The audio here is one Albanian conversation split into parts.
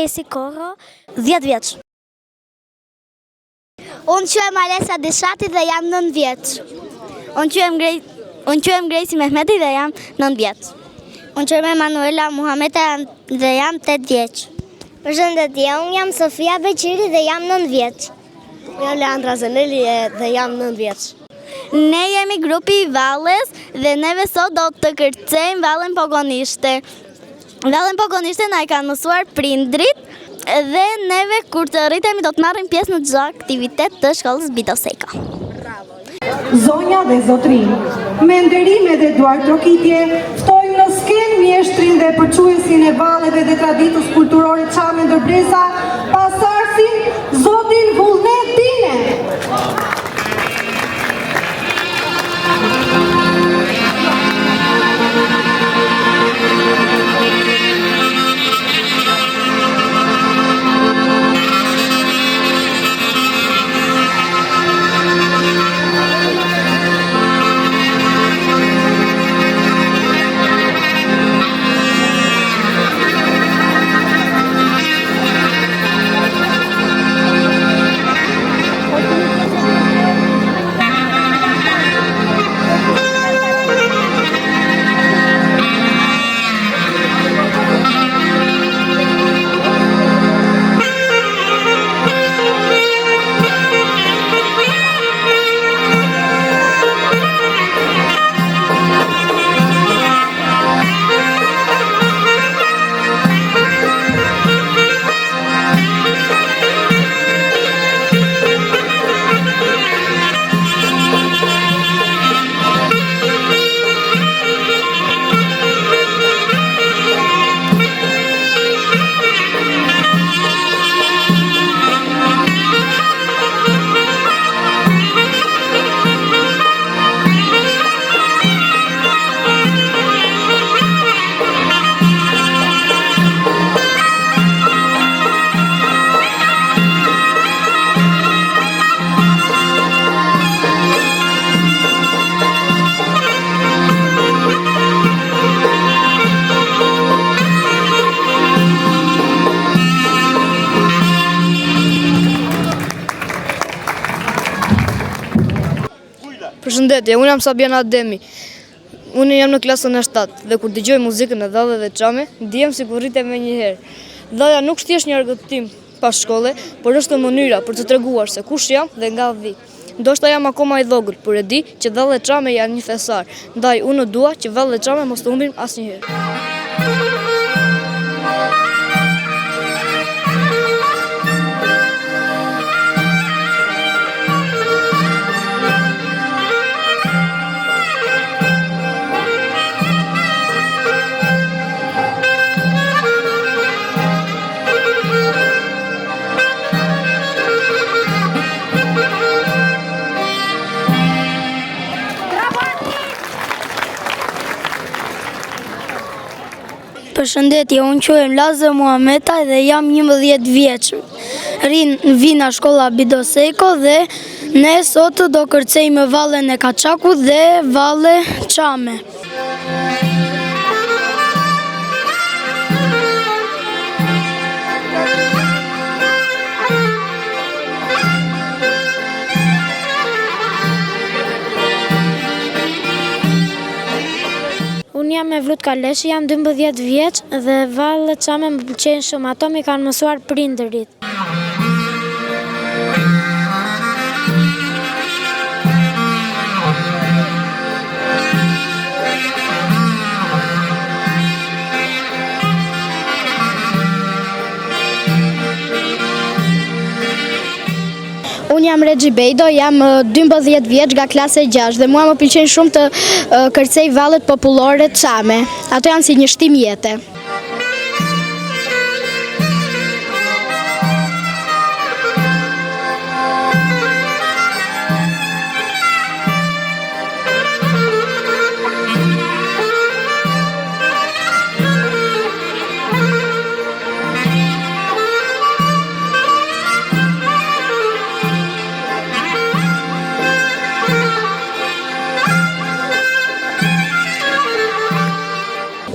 Gracie Korro, 10 vjeç. Unë quhem Alesa Dishati dhe jam 9 vjeç. Unë quhem Gracie Mehmeti dhe jam 9 vjeç. Unë quhem Emanuela Muhameta dhe jam 8 vjeç. Përshëndetje, unë jam Sofia Beqiri dhe jam 9 vjeç. Unë jam Leandra Zeneli dhe jam 9 vjeç. Ne jemi grupi i Valles dhe neve sot do të kërcejmë Vallen Pogonishte. Vallen Pogonishte na i kanë mësuar prindrit dhe neve kur të rritemi do të marrim pjesë në çdo aktivitet të shkollës Bidoseko. Zonja dhe zotrin, me nderime dhe duar trokitje, ftojmë në skenë mjeshtrin dhe përquesin e valleve dhe traditës kulturore Çame Ndërbreza, pasarsin zotin Vullnet Dine. Përshëndetje, unë jam Sabiana Ademi. Unë jam në klasën e 7 dhe kur dëgjoj muzikën e Dhallëve dhe Çame, ndihem si kur rritem menjëherë. Dhalla nuk thjesht një argëtim pas shkolle, por është mënyra për të treguar se kush jam dhe nga vi. Ndoshta jam akoma i vogël, por e di që Dhallë dhe Çame janë një thesar. Ndaj unë dua që Dhallë dhe Çame mos të humbin asnjëherë. Përshëndetje, unë quhem Lazë Muhameta dhe jam 11 vjeç. Vina shkolla Bidoseko dhe ne sot do kërcejmë vallen e Kaçakut dhe Valle Çame. Unë jam Evlut Kaleshi, jam 12 vjeç dhe Valle Çame më pëlqejnë shumë, ato mi kanë mësuar prindërit. Unë jam Regji Bejdo, jam 12 vjeç nga klasa e 6 dhe mua më pëlqen shumë të kërcej vallet popullore Çame. Ato janë si një shtim jete.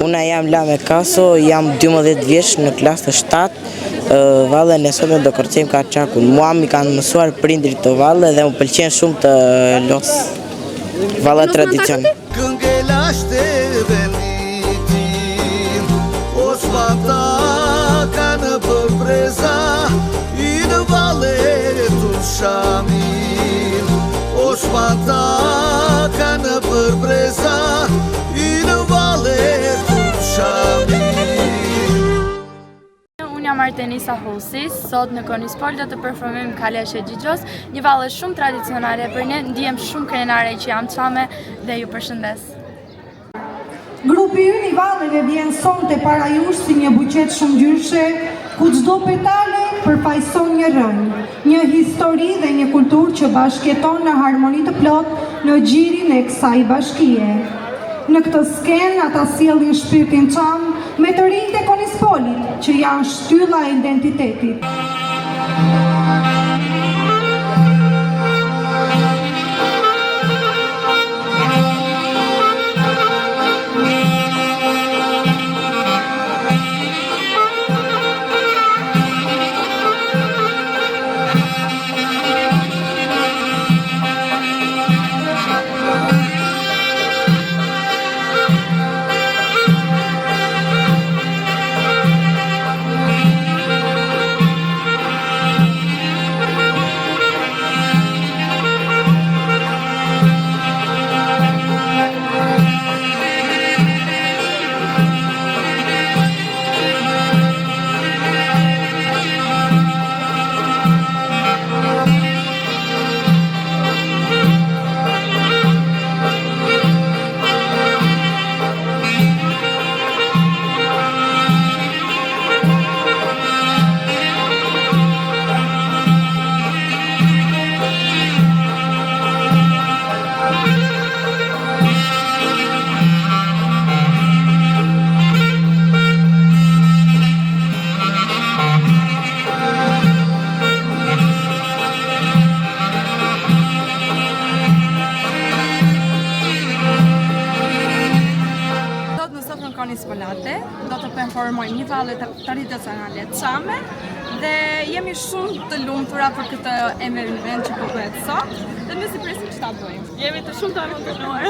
Unë jam Lame Kaso, jam 12 vjeç në klasë 7 Vallën e sotme do kërcejmë kaçakun. Mua mi kanë mësuar prindrit të valle dhe më pëlqen shumë të los valla tradicion. Këngelaște venitin, o svanta kanë për breza, I në vale të shamin. O svanta kanë për breza, I në vale të shamin. Unë jam Artenisa Husi, sot në Konispol do të performojmë Kalesh e Xhixhos, një vallë shumë tradicionale për ne, ndihem shumë krenare që jam çame dhe ju përshëndes. Grupi ynë I valleve vjen sonte para jush si një buqet shumë ngjyrshe, ku çdo petale përfaqëson një rënë, një histori dhe një kulturë që bashkëjeton në harmoni të plotë në gjirin e kësaj bashkie. Në këtë skenë ata sjellin shpirtin çam me të rinjtë e Konispolit, që janë shtylla e identitetit. Do të performojmë një vallë tradicionale çame dhe jemi shumë të lumtura për këtë eveniment që po bëhet sot dhe ne si presim që ta bëjmë. Jemi të shumë të emocionuar.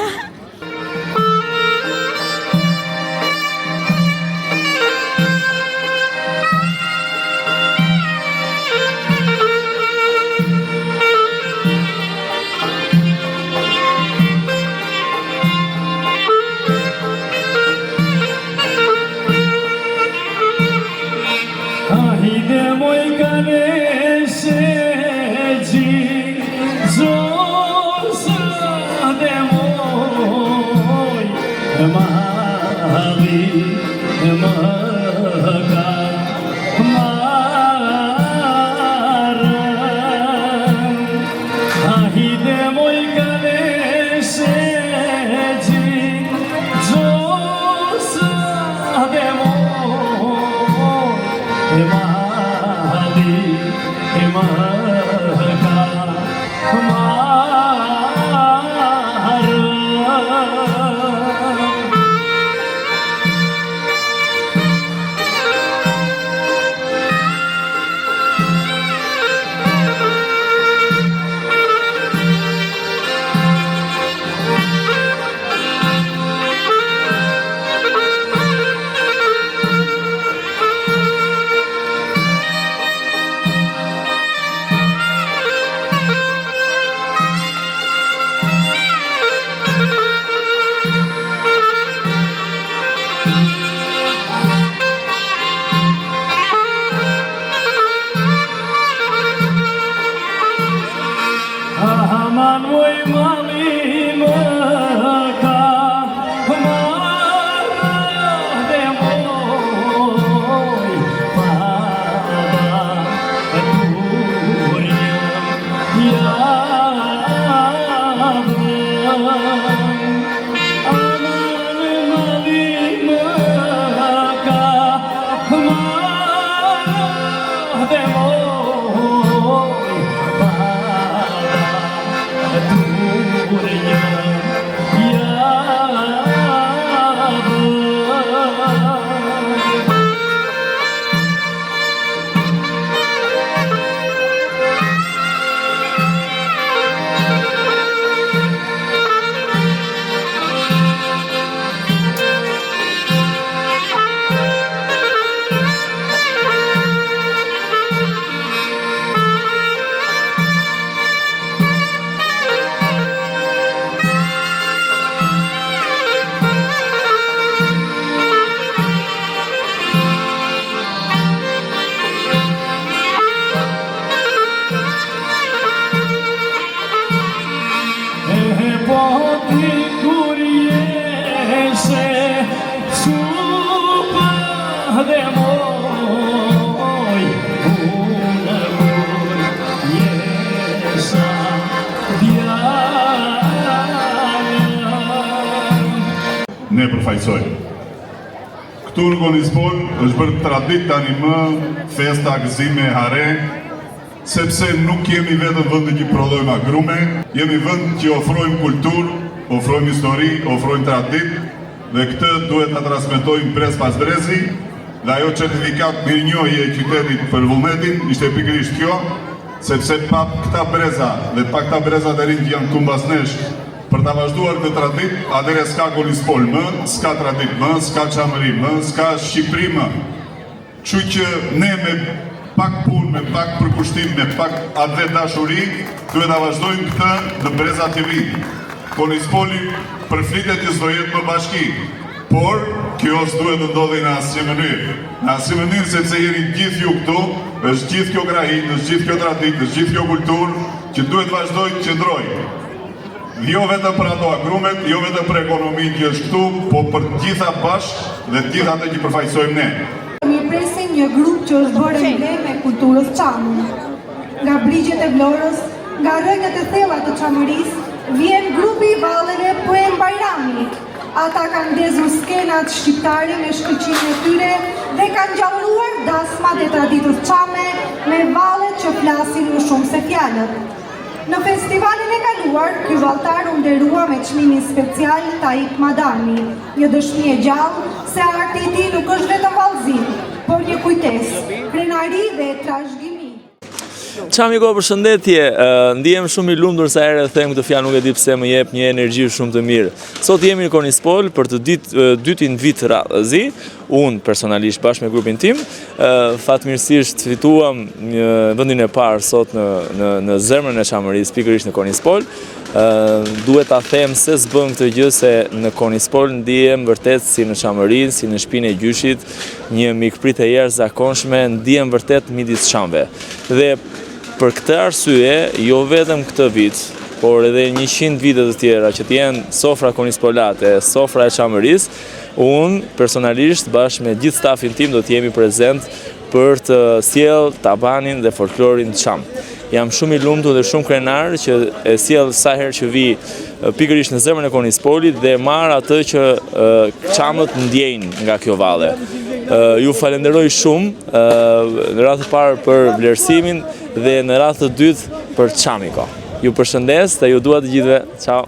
ne përfaqësojmë. Këtu në Konispol është bërë traditë tani më festa, gëzime, hare, sepse nuk jemi vetëm vend që prodhojmë agrume, jemi vend që ofrojmë kulturë, ofrojmë histori, ofrojmë traditë, dhe këtë duhet ta transmetojmë brez pas brezi, dhe ajo certifikat mirënjohje e qytetit për vullnetin ishte pikërisht kjo, sepse pa këta breza dhe pa këta breza të rinj që janë këtu mbas nesh për ta vazhduar këtë traditë, atëherë s'ka Konispol më, s'ka traditë më, s'ka çamëri më, s'ka Shqipëri më. Kështu që ne me pak punë, me pak përkushtim, me pak atë dashuri, duhet ta vazhdojmë këtë në brezat e vitit. Konispoli përflitet që s'do jetë më bashki, por kjo s'duhet të ndodhi në asnjë mënyrë. Në asnjë mënyrë sepse jeni gjithë ju këtu, është gjithë kjo krahinë, është gjithë kjo traditë, është gjithë kjo kulturë që duhet vazhdojë të qëndrojë. Jo vetëm për ato agrumet, jo vetëm për ekonominë që është këtu, po për gjitha bashkë dhe gjitha ato që përfaqësojmë ne. Mi presim një grup që është bërë emblem e kulturës çame. Nga brigjet e Vlorës, nga rrënjët e thella të Çamërisë, vjen grupi i valleve Poem Bajrami. Ata kanë ndezur skenat shqiptare me shkëlqimin e tyre dhe kanë ngjallëruar dasmat e traditës çame me vallet që flasin më shumë se fjalët. Në festivalin e kaluar, ky valltar u nderua me çmimin special Taip Madani, një dëshmi e gjallë se arti i tij nuk është vetëm vallëzim, por një kujtesë, krenari dhe trashëgimi. Çamiko, përshëndetje, ndihem shumë i lumtur sa herë them këtë fjalë, nuk e di pse më jep një energji shumë të mirë. Sot jemi në Konispol për të dytin vit radhëzi, unë personalisht bashkë me grupin tim, fatmirësisht fituam vendin e parë sot në zemrën e Çamërisë, pikërisht në Konispol. Duhet ta them se s'bëm këtë gjë se në Konispol ndihem vërtet si në Çamërinë, si në shtëpinë e gjyshit, një mikpritje e jashtëzakonshme, ndihem vërtet midis çamëve. Dhe për këtë arsye, jo vetëm këtë vit, por edhe 100 vite të tjera që t'jenë sofra konispolate, sofra e Çamërisë, unë personalisht bashkë me gjithë stafin tim do t'jemi prezent për të sjell tabanin dhe folklorin çam. Jam shumë i lumtur dhe shumë krenar që e sjell sa herë që vi pikërisht në zemrën e Konispolit dhe marr atë që çamët ndjejnë nga kjo valle. Ju falenderoj shumë në radhë të parë për vlerësimin dhe në radhë të dytë për Çamiko. Ju përshëndes dhe ju dua të gjithëve. Ciao.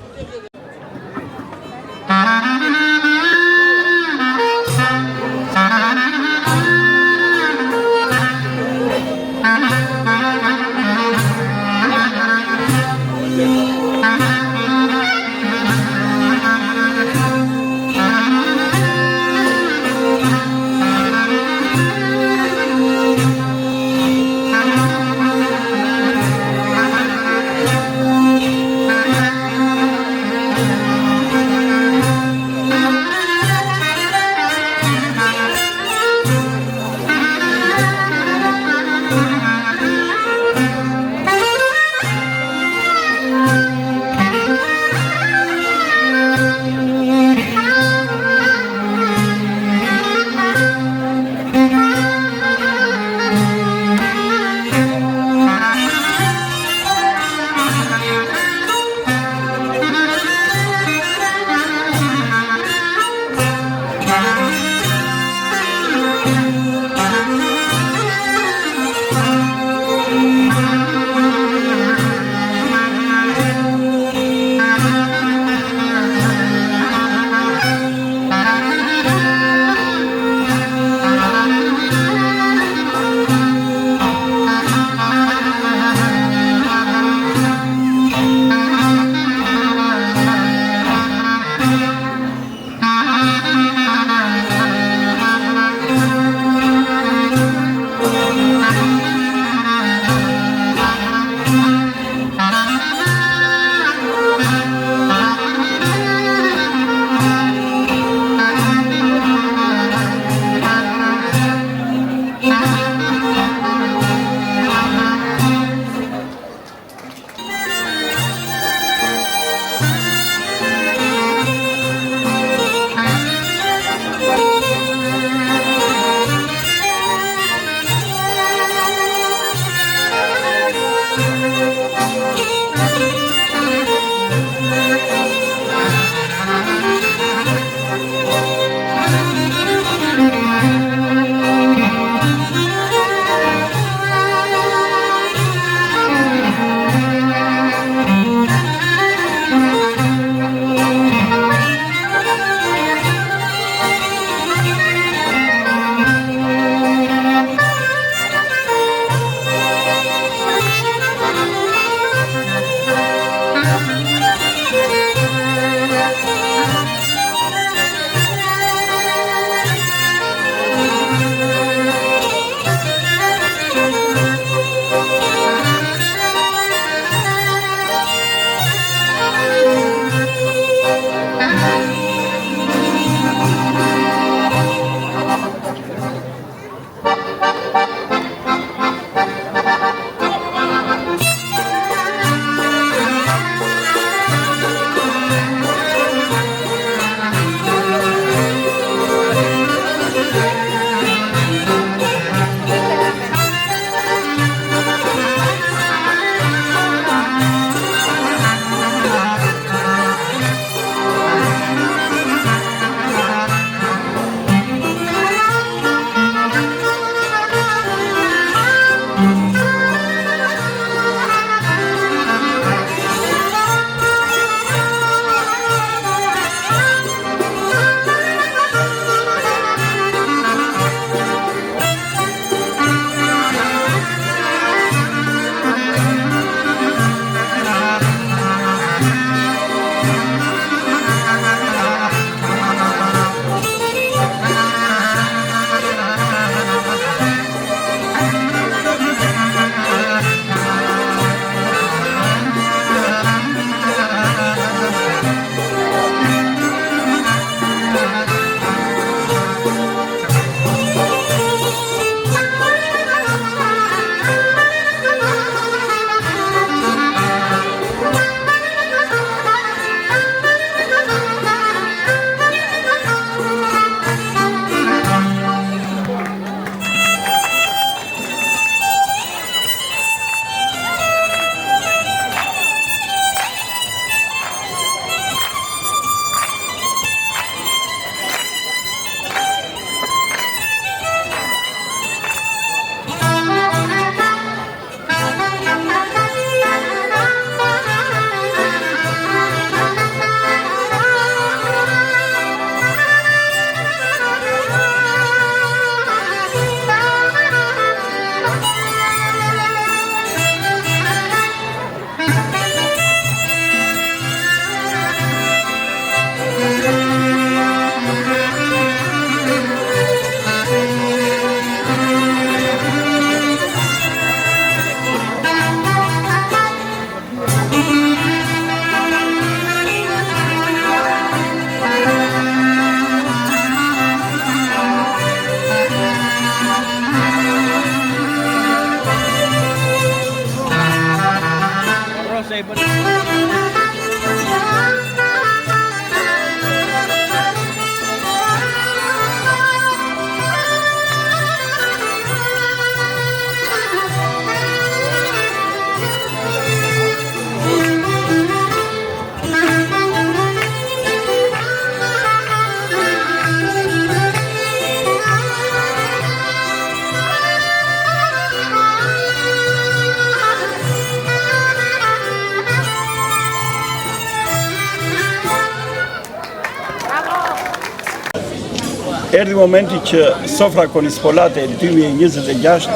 erdhi momenti që Sofra Konispolate 2026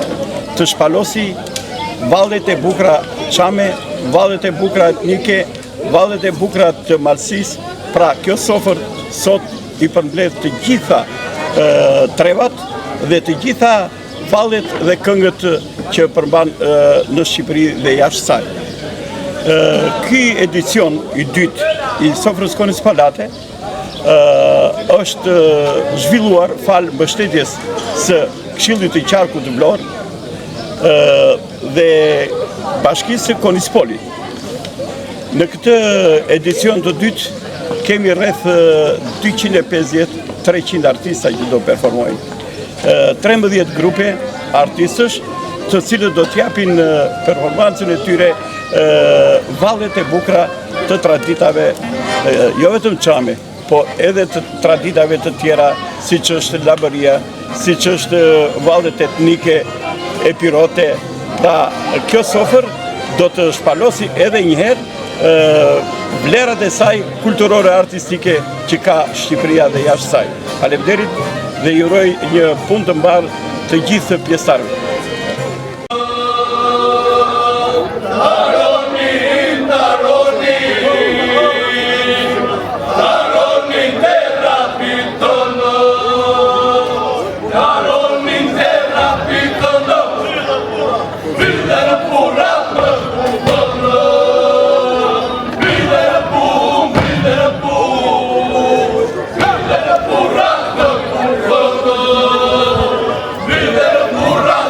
të shpalosi vallet e bukura çame, vallet e bukura etnike, vallet e bukura të Malësisë. Pra, kjo sofër sot i përmbledh të gjitha trevat dhe të gjitha vallet dhe këngët që përmban në Shqipëri dhe jashtë saj. Ky edicion i dytë i Sofrës Konispolate është zhvilluar fal mbështetjes së Këshillit të Qarkut të Vlorë dhe Bashkisë së Konispolit. Në këtë edicion të dytë kemi rreth 250-300 artista që do performojnë. 13 grupe artistësh të cilët do t'japin performancën e tyre vallet e bukura të traditave, jo vetëm çame, po edhe të traditave të tjera, siç është labëria, siç është vallet etnike, epirote. Kjo sofër do të shpalosi edhe një herë vlerat e saj kulturore artistike që ka Shqipëria dhe jashtë saj. Faleminderit dhe ju uroj një punë të mbarë të gjithë pjesëtarëve. Burra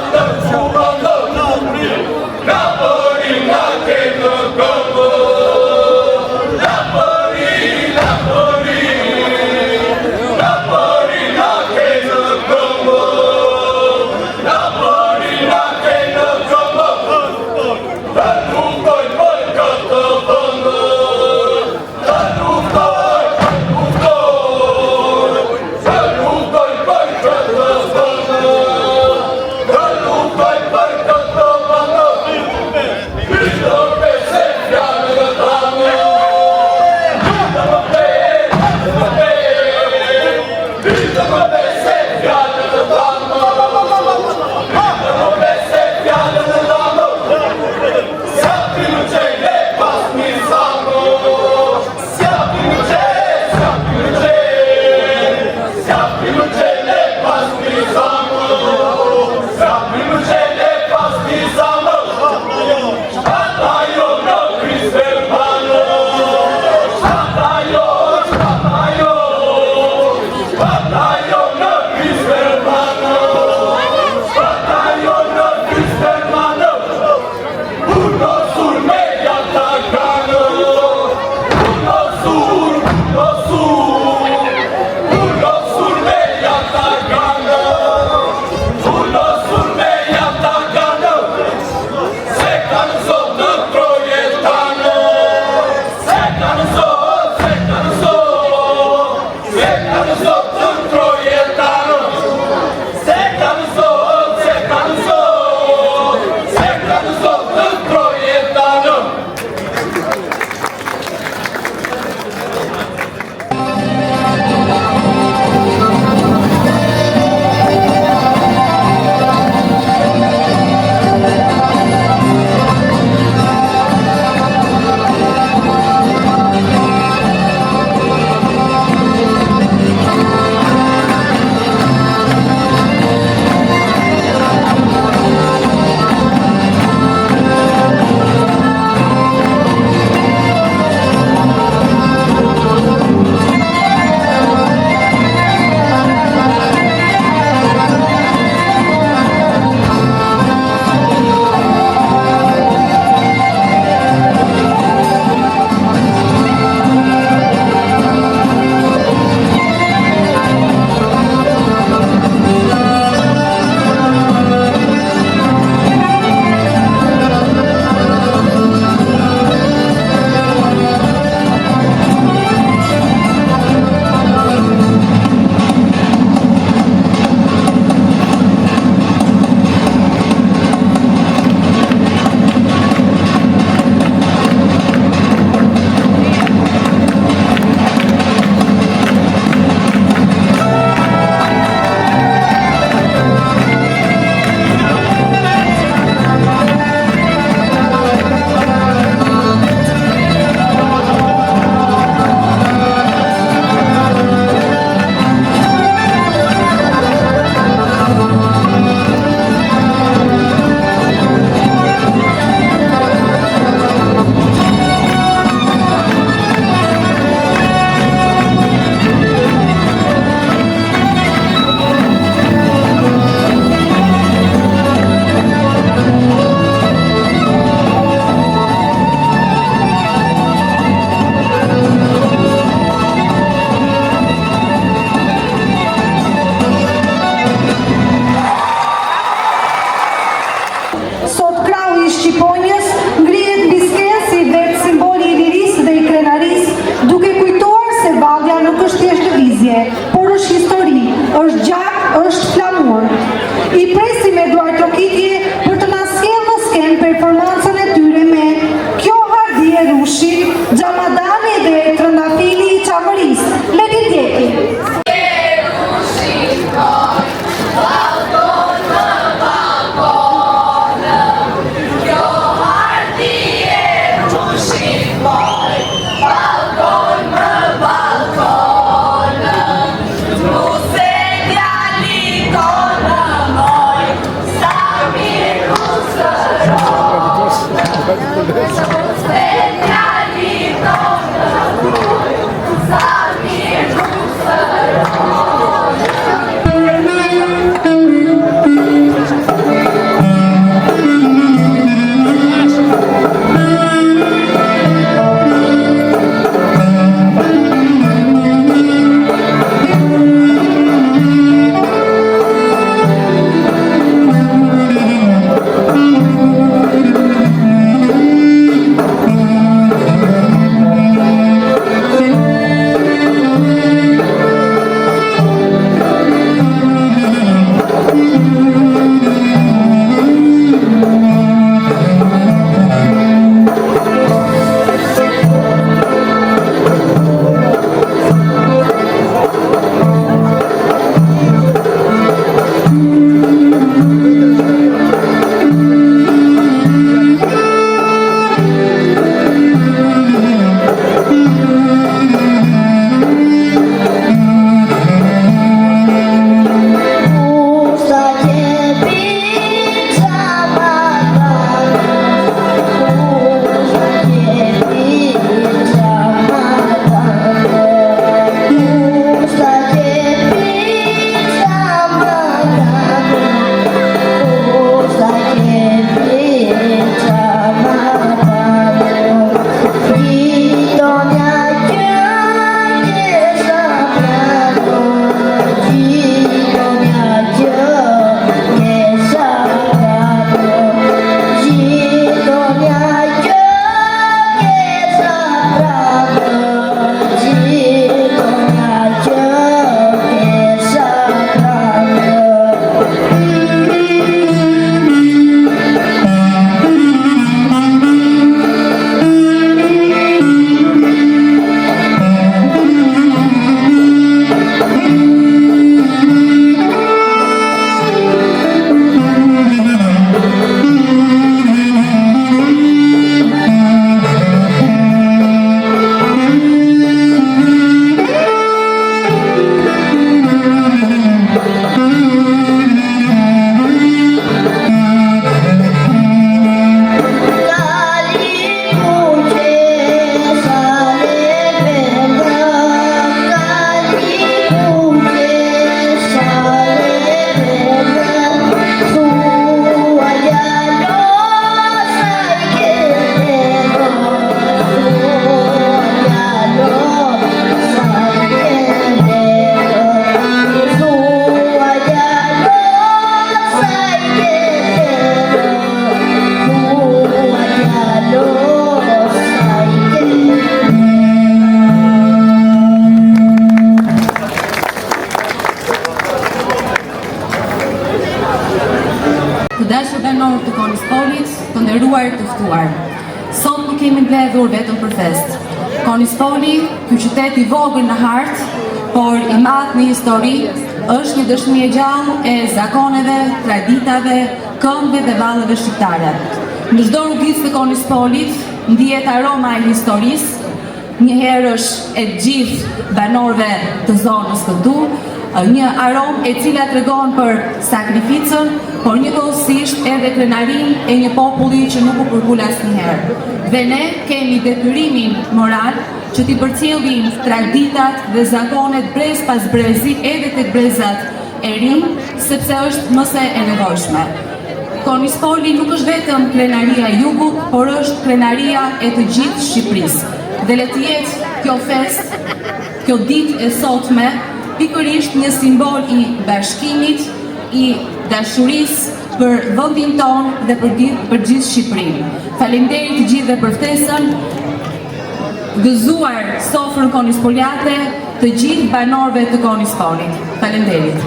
gatuar. Sot nuk kemi mbledhur vetëm për fest. Konispoli, ky qytet i vogël në hartë, por i madh në histori, është një dëshmi e gjallë e zakoneve, traditave, këmbëve dhe vallëve shqiptare. Në çdo rrugicë të Konispolit ndihet aroma e historisë, njëherësh e gjithë banorëve të zonës këtu, një aromë e cila tregon për sakrificën, por njëkohësisht edhe krenarinë e një populli që nuk u përkull asnjëherë. Dhe ne kemi detyrimin moral që t'i përcjellim traditat dhe zakonet brez pas brezi edhe tek brezat e rinj, sepse është mëse e nevojshme. Konispoli nuk është vetëm krenaria e Jugut, por është krenaria e të gjithë Shqipërisë. Dhe le të jetë kjo fest, kjo ditë e sotme, pikërisht një simbol i bashkimit, i dashurisë për vendin tonë dhe për gjithë Shqipërinë. Faleminderit të gjithëve për ftesën, gëzuar sofrën konispoliate të gjithë banorëve të Konispolit. Faleminderit.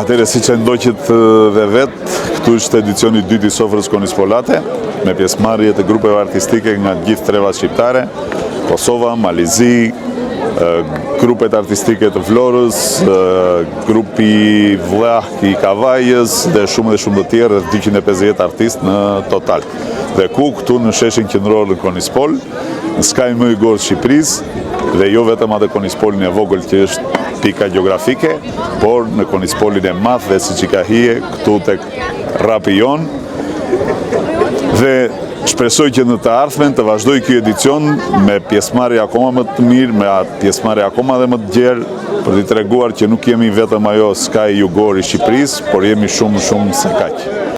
Atëre, si që ndoqët dhe vetë, këtu është edicioni 2 i sofrës Konispolate, me pjesëmarrje të grupeve artistike nga gjithë trevat shqiptare, Kosova, Malizi, grupet artistike të Florës, grupi Vlah i Kavajës dhe shumë të tjerë, 250 artistë në total. Dhe ku këtu në sheshin qendror në Konispol, në skajin më i gorë Shqipërisë, dhe jo vetëm atë Konispolin e vogël që është pika geografike, por në Konispolin e madh dhe si që ka hije këtu tek rapi jonë. Dhe shpresoj që në të ardhmen të vazhdoj ky edicion me pjesëmarrje akoma më të mirë, me pjesëmarrje akoma dhe më të gjerë, për t'i treguar që nuk jemi vetëm ajo skaj jugor i Shqipërisë, por jemi shumë se kaq.